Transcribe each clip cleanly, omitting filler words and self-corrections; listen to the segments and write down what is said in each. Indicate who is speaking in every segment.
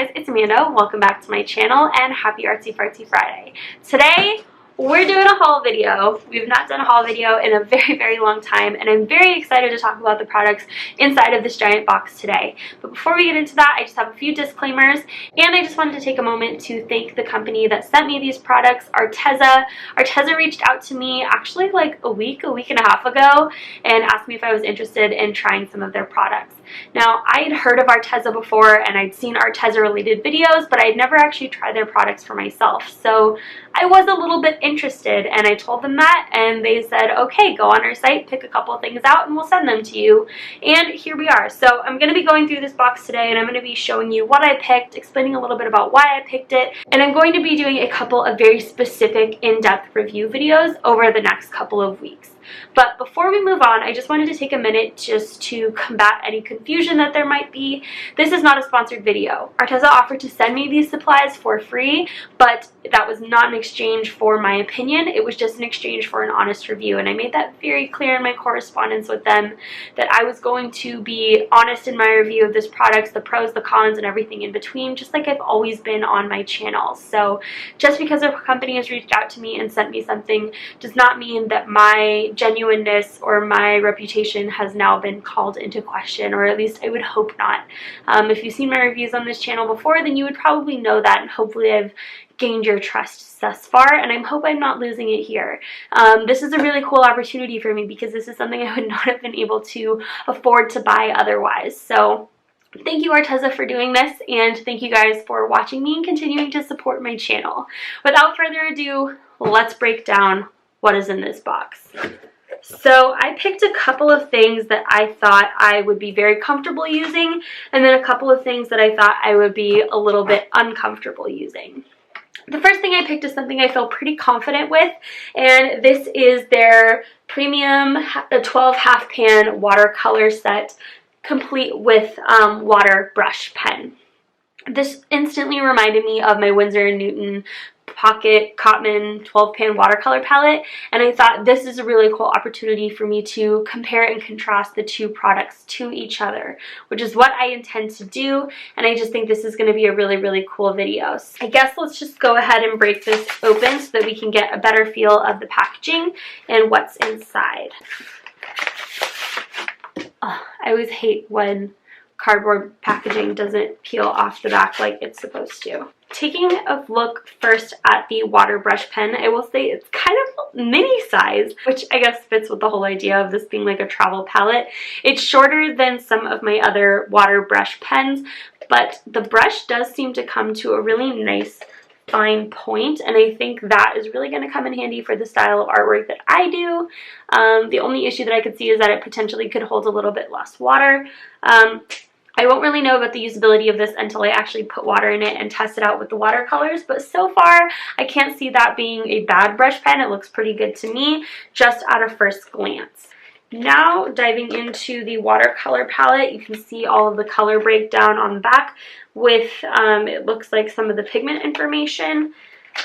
Speaker 1: guys, it's Amanda. Welcome back to my channel and happy Artsy Fartsy Friday. Today we're doing a haul video. We've not done a haul video in a very long time, and I'm very excited to talk about the products inside of this giant box today. But before we get into that, I just have a few disclaimers, and I just wanted to take a moment to thank the company that sent me these products, Arteza. Arteza reached out to me actually like a week and a half ago and asked me if I was interested in trying some of their products. Now, I had heard of Arteza before and I'd seen Arteza related videos, but I'd never actually tried their products for myself. So I was a little bit interested, and I told them that, and they said, okay, go on our site, pick a couple of things out, and we'll send them to you. And here we are. So I'm going to be going through this box today, and I'm going to be showing you what I picked, explaining a little bit about why I picked it, and I'm going to be doing a couple of very specific in-depth review videos over the next couple of weeks. But before we move on, I just wanted to take a minute just to combat any confusion that there might be. This is not a sponsored video. Arteza offered to send me these supplies for free, but that was not in exchange for my opinion. It was just in exchange for an honest review, and I made that very clear in my correspondence with them that I was going to be honest in my review of this product, the pros, the cons, and everything in between, just like I've always been on my channel. So just because a company has reached out to me and sent me something does not mean that my genuineness or my reputation has now been called into question, or at least I would hope not. If you've seen my reviews on this channel before, then you would probably know that, and hopefully I've gained your trust thus far, and I hope I'm not losing it here. This is a really cool opportunity for me because this is something I would not have been able to afford to buy otherwise. So thank you, Arteza, for doing this, and thank you guys for watching me and continuing to support my channel. Without further ado, let's break down what is in this box. So I picked a couple of things that I thought I would be very comfortable using, and then a couple of things that I thought I would be a little bit uncomfortable using. The first thing I picked is something I feel pretty confident with, and this is their premium 12 half pan watercolor set, complete with water brush pen. This instantly reminded me of my Winsor & Newton Pocket Cotman 12 pan watercolor palette, and I thought this is a really cool opportunity for me to compare and contrast the two products to each other, which is what I intend to do, and I just think this is going to be a really cool video. So I guess let's just go ahead and break this open so that we can get a better feel of the packaging and what's inside. Oh, I always hate when cardboard packaging doesn't peel off the back like it's supposed to. Taking a look first at the water brush pen, I will say it's kind of mini size, which I guess fits with the whole idea of this being like a travel palette. It's shorter than some of my other water brush pens, but the brush does seem to come to a really nice fine point, and I think that is really going to come in handy for the style of artwork that I do. The only issue that I could see is that it potentially could hold a little bit less water. I won't really know about the usability of this until I actually put water in it and test it out with the watercolors, but so far I can't see that being a bad brush pen. It looks pretty good to me, just at a first glance. Now diving into the watercolor palette, you can see all of the color breakdown on the back with, it looks like some of the pigment information.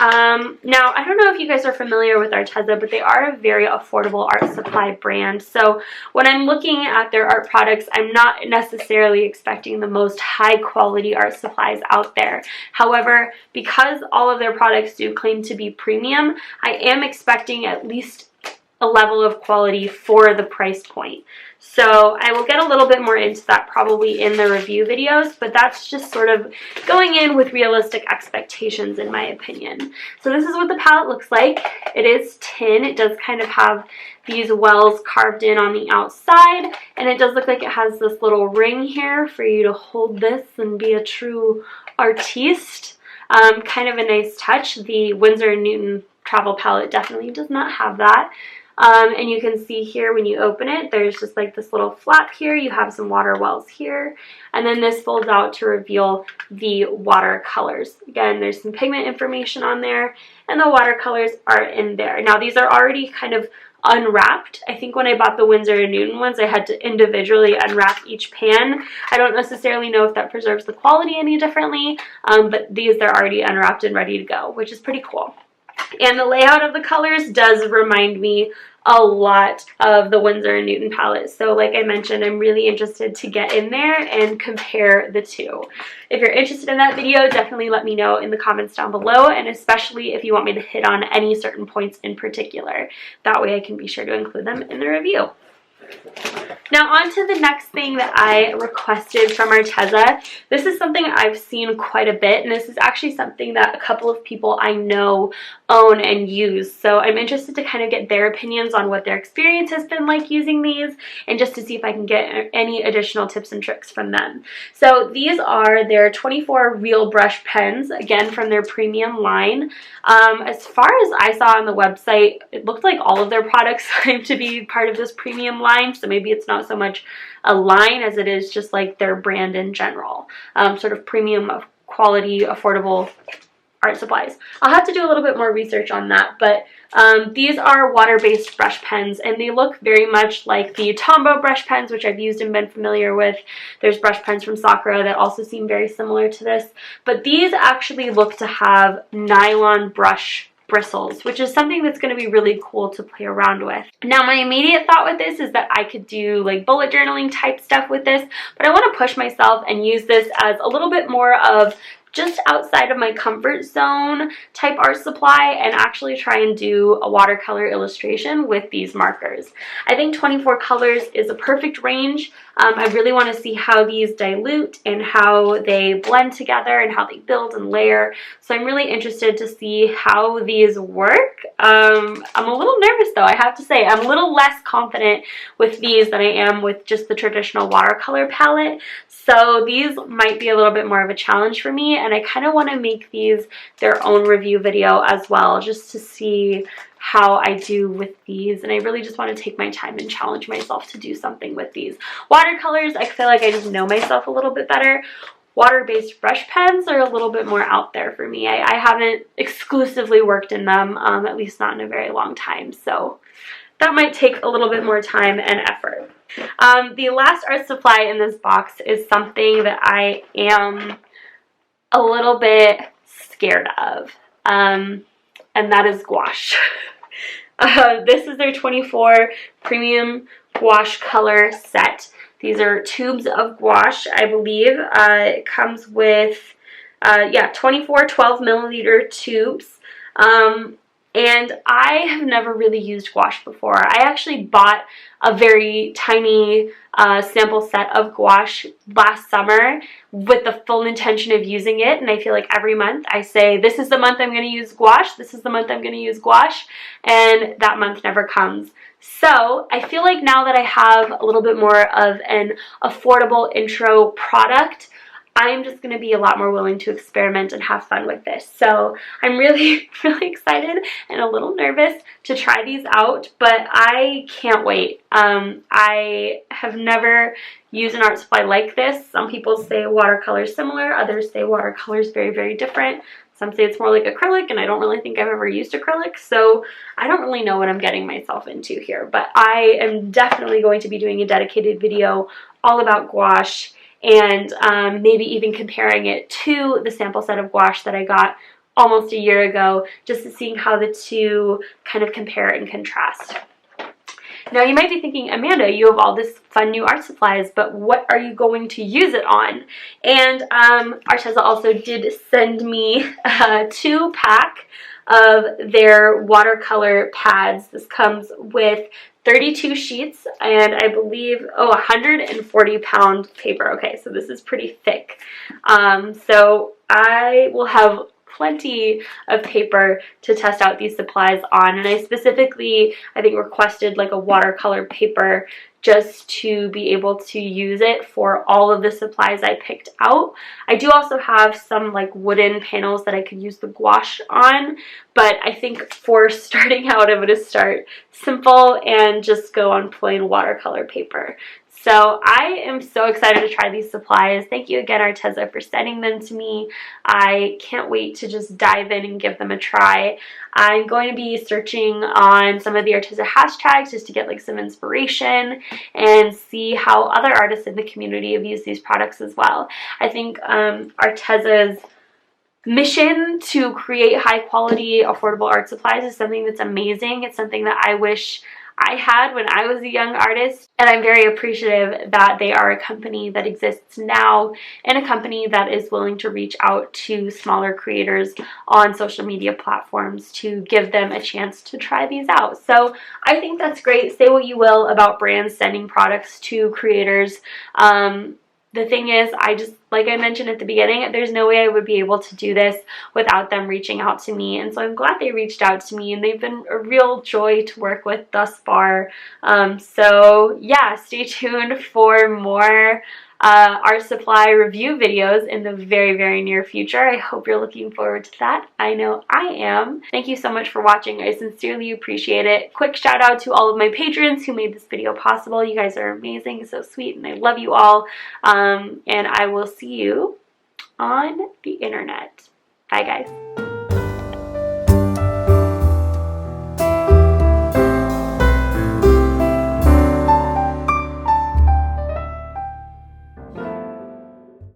Speaker 1: Now, I don't know if you guys are familiar with Arteza, but they are a very affordable art supply brand. So when I'm looking at their art products, I'm not necessarily expecting the most high quality art supplies out there. However, because all of their products do claim to be premium, I am expecting at least a level of quality for the price point. So I will get a little bit more into that probably in the review videos, but that's just sort of going in with realistic expectations in my opinion. So this is what the palette looks like. It is tin. It does kind of have these wells carved in on the outside, and it does look like it has this little ring here for you to hold this and be a true artiste. Kind of a nice touch. The Winsor & Newton travel palette definitely does not have that. And you can see here when you open it, there's just like this little flap here. You have some water wells here, and then this folds out to reveal the watercolors. Again, there's some pigment information on there, and the watercolors are in there. Now, these are already kind of unwrapped. I think when I bought the Winsor & Newton ones, I had to individually unwrap each pan. I don't necessarily know if that preserves the quality any differently, but these are already unwrapped and ready to go, which is pretty cool. And the layout of the colors does remind me a lot of the Winsor & Newton palette. So like I mentioned, I'm really interested to get in there and compare the two. If you're interested in that video, definitely let me know in the comments down below, and especially if you want me to hit on any certain points in particular. That way I can be sure to include them in the review. Now on to the next thing that I requested from Arteza. This is something I've seen quite a bit, and this is actually something that a couple of people I know own and use. So I'm interested to kind of get their opinions on what their experience has been like using these, and just to see if I can get any additional tips and tricks from them. So these are their 24 Real Brush pens, again from their premium line. As far as I saw on the website, it looked like all of their products seem to be part of this premium line, so maybe it's not so much a line as it is just like their brand in general. Sort of premium quality, affordable art supplies. I'll have to do a little bit more research on that, but these are water-based brush pens, and they look very much like the Tombow brush pens, which I've used and been familiar with. There's brush pens from Sakura that also seem very similar to this, but these actually look to have nylon brush bristles, which is something that's going to be really cool to play around with. Now my immediate thought with this is that I could do like bullet journaling type stuff with this, but I want to push myself and use this as a little bit more of just outside of my comfort zone type art supply, and actually try and do a watercolor illustration with these markers. I think 24 colors is a perfect range. I really want to see how these dilute and how they blend together and how they build and layer. So I'm really interested to see how these work. I'm a little nervous though, I have to say. I'm a little less confident with these than I am with just the traditional watercolor palette. So these might be a little bit more of a challenge for me, and I kind of want to make these their own review video as well, just to see how I do with these. And I really just want to take my time and challenge myself to do something with these. Watercolors, I feel like I just know myself a little bit better. Water-based brush pens are a little bit more out there for me. I haven't exclusively worked in them, at least not in a very long time. So that might take a little bit more time and effort. The last art supply in this box is something that I am a little bit scared of, and that is gouache. This is their 24 premium gouache color set. These are tubes of gouache, I believe. It comes with, yeah, 24 12 milliliter tubes. And I have never really used gouache before. I actually bought a very tiny sample set of gouache last summer with the full intention of using it, and I feel like every month I say, this is the month I'm going to use gouache, this is the month I'm going to use gouache, and that month never comes. So I feel like now that I have a little bit more of an affordable intro product, I'm just going to be a lot more willing to experiment and have fun with this. So I'm really, really excited and a little nervous to try these out, but I can't wait. I have never used an art supply like this. Some people say watercolor is similar, others say watercolor is very, very different. Some say it's more like acrylic, and I don't really think I've ever used acrylic, so I don't really know what I'm getting myself into here. But I am definitely going to be doing a dedicated video all about gouache, and maybe even comparing it to the sample set of gouache that I got almost a year ago, just to see how the two kind of compare and contrast. Now you might be thinking, Amanda, you have all this fun new art supplies, but what are you going to use it on? And Arteza also did send me a 2-pack of their watercolor pads. This comes with 32 sheets and I believe, 140-pound paper. Okay, so this is pretty thick. So I will have plenty of paper to test out these supplies on, and I specifically, I think, requested like a watercolor paper just to be able to use it for all of the supplies I picked out. I do also have some like wooden panels that I could use the gouache on, but I think for starting out I'm going to start simple and just go on plain watercolor paper. So I am so excited to try these supplies. Thank you again, Arteza, for sending them to me. I can't wait to just dive in and give them a try. I'm going to be searching on some of the Arteza hashtags just to get like some inspiration and see how other artists in the community have used these products as well. I think Arteza's mission to create high quality, affordable art supplies is something that's amazing. It's something that I wish I had when I was a young artist, and I'm very appreciative that they are a company that exists now and a company that is willing to reach out to smaller creators on social media platforms to give them a chance to try these out. So I think that's great. Say what you will about brands sending products to creators. The thing is, like I mentioned at the beginning, there's no way I would be able to do this without them reaching out to me. And so I'm glad they reached out to me, and they've been a real joy to work with thus far. So yeah, stay tuned for more art supply review videos in the very, very near future. I hope you're looking forward to that. I know I am. Thank you so much for watching. I sincerely appreciate it. Quick shout out to all of my patrons who made this video possible. You guys are amazing, so sweet, and I love you all. And I will see you on the internet. Bye, guys.